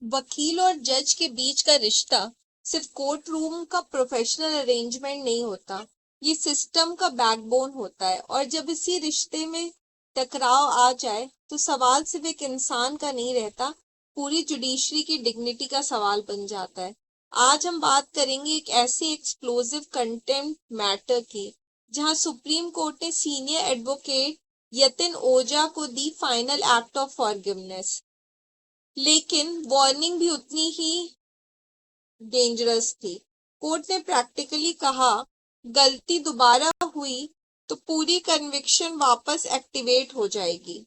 वकील और जज के बीच का रिश्ता सिर्फ कोर्ट रूम का प्रोफेशनल अरेंजमेंट नहीं होता, ये सिस्टम का बैकबोन होता है। और जब इसी रिश्ते में टकराव आ जाए तो सवाल सिर्फ एक इंसान का नहीं रहता, पूरी जुडिशरी की डिग्निटी का सवाल बन जाता है। आज हम बात करेंगे एक ऐसे एक्सप्लोसिव कंटेम्प्ट मैटर की जहां सुप्रीम कोर्ट ने सीनियर एडवोकेट यतिन ओझा को the final act of forgiveness. लेकिन वार्निंग भी उतनी ही डेंजरस थी। कोर्ट ने प्रैक्टिकली कहा, गलती दोबारा हुई तो पूरी कन्विक्शन वापस एक्टिवेट हो जाएगी।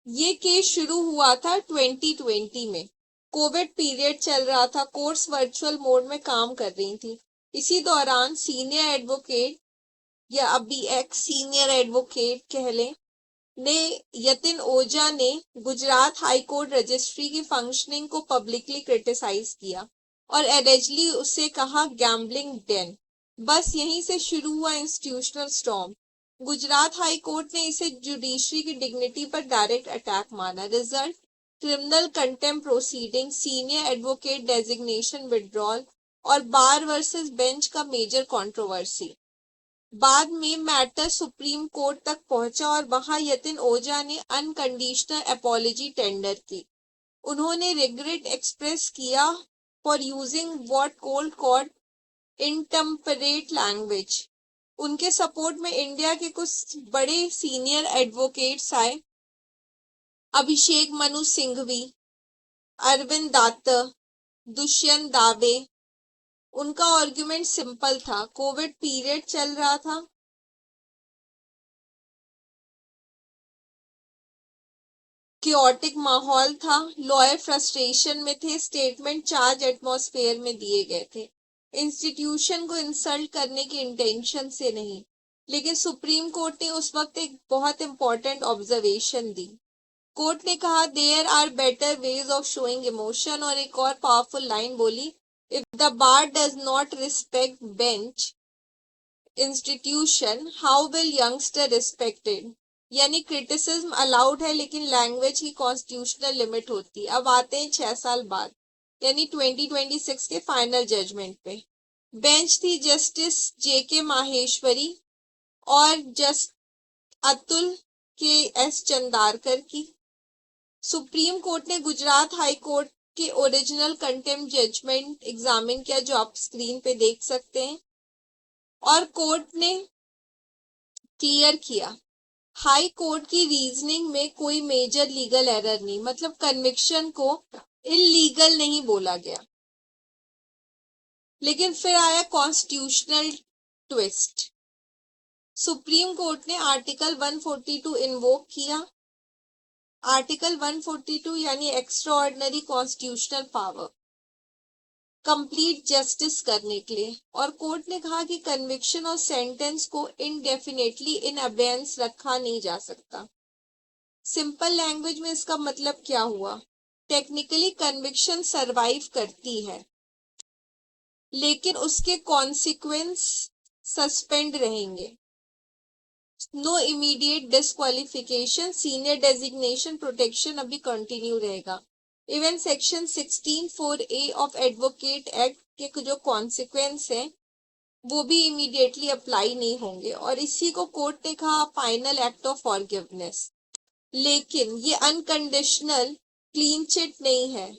ये केस शुरू हुआ था 2020 में। कोविड पीरियड चल रहा था, कोर्ट्स वर्चुअल मोड में काम कर रही थी। इसी दौरान सीनियर एडवोकेट या अभी एक्स सीनियर एडवोकेट कह लें ने यतिन ओझा ने गुजरात हाई कोर्ट रजिस्ट्री की फंक्शनिंग को पब्लिकली क्रिटिसाइज किया और एलिजिडली उसे कहा गैम्बलिंग डेन। बस यहीं से शुरू हुआ institutional storm. Gujarat high court ने इसे जुडिशरी की डिग्निटी पर डायरेक्ट अटैक माना। Result, criminal contempt proceeding, senior advocate designation withdrawal और बार वर्सेस बेंच का मेजर कंट्रोवर्सी। बाद में मैटर सुप्रीम कोर्ट तक पहुंचा और वहां यतिन ओझा ने अनकंडीशनल अपॉलजी टेंडर की। उन्होंने रिग्रेट एक्सप्रेस किया for using what court called intemperate language. उनके सपोर्ट में इंडिया के कुछ बड़े सीनियर एडवोकेट्स आए, अभिषेक मनु सिंघवी, अरविंद दाता, दुष्यंत दावे। उनका आर्गुमेंट सिंपल था, कोविड पीरियड चल रहा था, क्योटिक माहौल था, लॉयर फ्रस्ट्रेशन में थे, स्टेटमेंट चार्ज एटमॉस्फेयर में दिए गए थे, इंस्टीट्यूशन को इंसल्ट करने की इंटेंशन से नहीं। लेकिन सुप्रीम कोर्ट ने उस वक्त एक बहुत इंपॉर्टेंट ऑब्जर्वेशन दी। कोर्ट ने कहा, there are better ways of showing emotion, और एक और पावरफुल लाइन बोली, if the bar does not respect bench institution, how will youngster respected. यानी क्रिटिसिज्म अलाउड है लेकिन लैंग्वेज की कॉन्स्टिट्यूशनल लिमिट होती है। अब आते हैं 6 साल बाद, यानी 2026 के फाइनल जजमेंट पे। बेंच थी जस्टिस जेके माहेश्वरी और जस्ट अतुल के एस चंदारकर की। सुप्रीम कोर्ट ने गुजरात हाई कोर्ट के ओरिजिनल कंटेम्प्ट जजमेंट एग्जामिन किया, जो आप स्क्रीन पे देख सकते हैं, और कोर्ट ने क्लियर किया, हाई कोर्ट की रीजनिंग में कोई मेजर लीगल एरर नहीं, मतलब कन्विक्शन को इलीगल नहीं बोला गया। लेकिन फिर आया कॉन्स्टिट्यूशनल ट्विस्ट। सुप्रीम कोर्ट ने आर्टिकल 142 इन्वोक किया। आर्टिकल 142 यानी extra ordinary constitutional power, complete justice करने के लिए। और कोर्ट ने कहा कि कन्विक्शन और सेंटेंस को इनडेफिनेटली इन अबेयंस रखा नहीं जा सकता। सिंपल लैंग्वेज में इसका मतलब क्या हुआ? टेक्निकली कन्विक्शन सरवाइव करती है लेकिन उसके कॉन्सिक्वेंस सस्पेंड रहेंगे। No immediate disqualification, senior designation protection अभी कंटिन्यू रहेगा। Even section 16(4)(a) of advocate act के जो कॉन्सिक्वेंस हैं वो भी इमीडिएटली अप्लाई नहीं होंगे। और इसी को कोर्ट ने कहा फाइनल एक्ट ऑफ फॉरगिवनेस। लेकिन ये अनकंडीशनल क्लीन चिट नहीं है।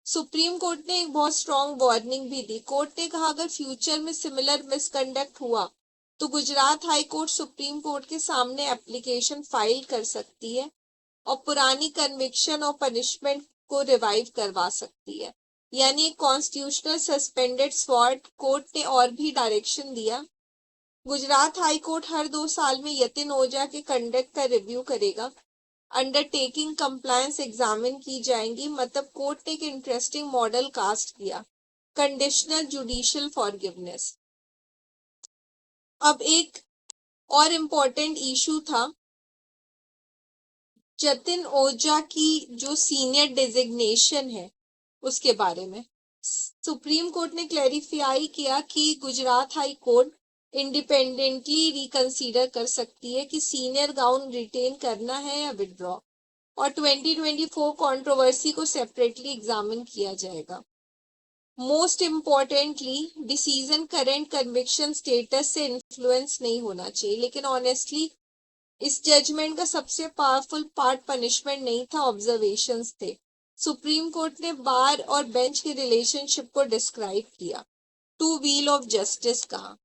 सुप्रीम कोर्ट ने एक बहुत स्ट्रॉन्ग वार्निंग भी दी। कोर्ट ने कहा, अगर फ्यूचर में सिमिलर मिसकंडक्ट हुआ तो Gujarat high court supreme court के सामने एप्लीकेशन फाइल कर सकती है और पुरानी कन्विक्शन और पनिशमेंट को रिवाइव करवा सकती है। यानी कॉन्स्टिट्यूशनल सस्पेंडेड स्वॉर्ड। कोर्ट ने और भी डायरेक्शन दिया, गुजरात हाई कोर्ट हर 2 साल में यतिन ओझा के कंडक्ट का रिव्यू करेगा, अंडरटेकिंग कंप्लायंस एग्जामिन की जाएंगी। मतलब कोर्ट ने एक इंटरेस्टिंग मॉडल कास्ट किया, कंडीशनल जुडिशियल फॉरगिवनेस। अब एक और इम्पोर्टेंट इशू था यतिन ओझा की जो सीनियर डेजिग्नेशन है उसके बारे में। सुप्रीम कोर्ट ने क्लैरिफाई किया कि Gujarat high court independently reconsider कर सकती है कि सीनियर गाउन रिटेन करना है या विड्रॉ। और 2024 कंट्रोवर्सी को सेपरेटली एग्जामिन किया जाएगा। Most importantly decision current conviction status से इन्फ्लुएंस नहीं होना चाहिए, लेकिन ऑनेस्टली इस जजमेंट का सबसे पावरफुल पार्ट पनिशमेंट नहीं था, ऑब्जर्वेशंस थे। सुप्रीम कोर्ट ने बार और बेंच के रिलेशनशिप को डिस्क्राइब किया, टू व्हील ऑफ जस्टिस कहा।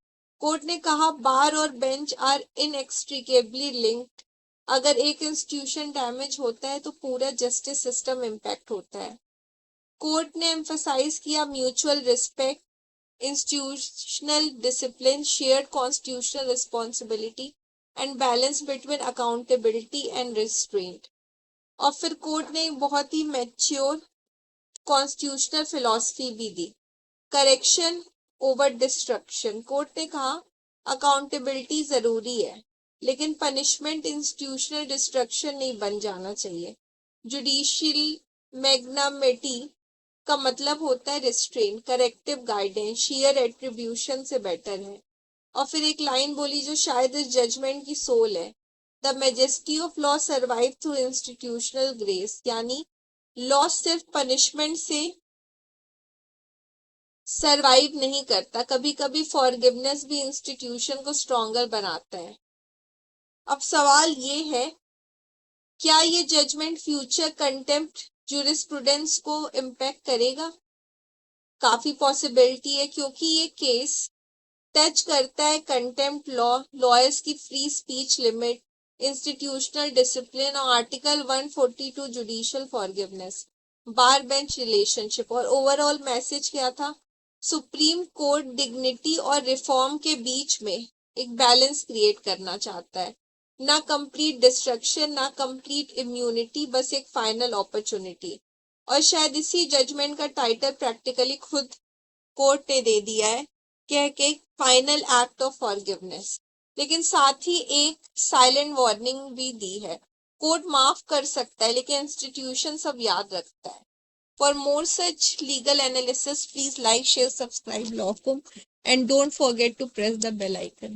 कोर्ट ने कहा बार और बेंच आर इनएक्सट्रिकेबली लिंक्ड। अगर एक इंस्टीट्यूशन डैमेज होता है तो पूरा जस्टिस सिस्टम इम्पैक्ट होता है। कोर्ट ने एम्फसाइज किया mutual respect, institutional discipline, shared constitutional responsibility and balance between accountability and restraint. और फिर कोर्ट ने एक बहुत ही मैच्योर कॉन्स्टिट्यूशनल फिलॉसफी भी दी, करेक्शन ओवर डिस्ट्रक्शन। कोर्ट ने कहा अकाउंटेबिलिटी जरूरी है, लेकिन पनिशमेंट इंस्टीट्यूशनल डिस्ट्रक्शन नहीं बन जाना चाहिए। जुडिशियल मैग्नामिटी का मतलब होता है restrain, corrective guidance, share attribution से बेटर है। और फिर एक लाइन बोली जो शायद इस जजमेंट की सोल है, the majesty of law survive through institutional grace, यानी लॉ सिर्फ पनिशमेंट से सरवाइव नहीं करता, कभी कभी फॉरगिवनेस भी इंस्टीट्यूशन को स्ट्रॉन्गर बनाता है। अब सवाल ये है, क्या ये जजमेंट फ्यूचर कंटेम्प्ट ज्यूरिस्प्रूडेंस को इम्पैक्ट करेगा? काफी पॉसिबिलिटी है, क्योंकि ये केस टच करता है कंटेम्प्ट लॉ, लॉयर्स की free speech limit, institutional discipline और आर्टिकल 142 जुडिशियल फॉरगिवनेस, बार बेंच रिलेशनशिप। और ओवरऑल मैसेज क्या था? सुप्रीम कोर्ट डिग्निटी और रिफॉर्म के बीच में एक बैलेंस क्रिएट करना चाहता है, ना कंप्लीट डिस्ट्रक्शन ना कंप्लीट इम्यूनिटी, बस एक फाइनल अपॉर्चुनिटी। और शायद इसी जजमेंट का टाइटल प्रैक्टिकली खुद कोर्ट ने दे दिया है, कह के फाइनल एक्ट ऑफ फॉरगिवनेस। लेकिन साथ ही एक साइलेंट वार्निंग भी दी है, कोर्ट माफ कर सकता है लेकिन इंस्टीट्यूशन सब याद रखता है। For more such legal analysis, please like, share, subscribe Lawful and don't forget to press the bell icon.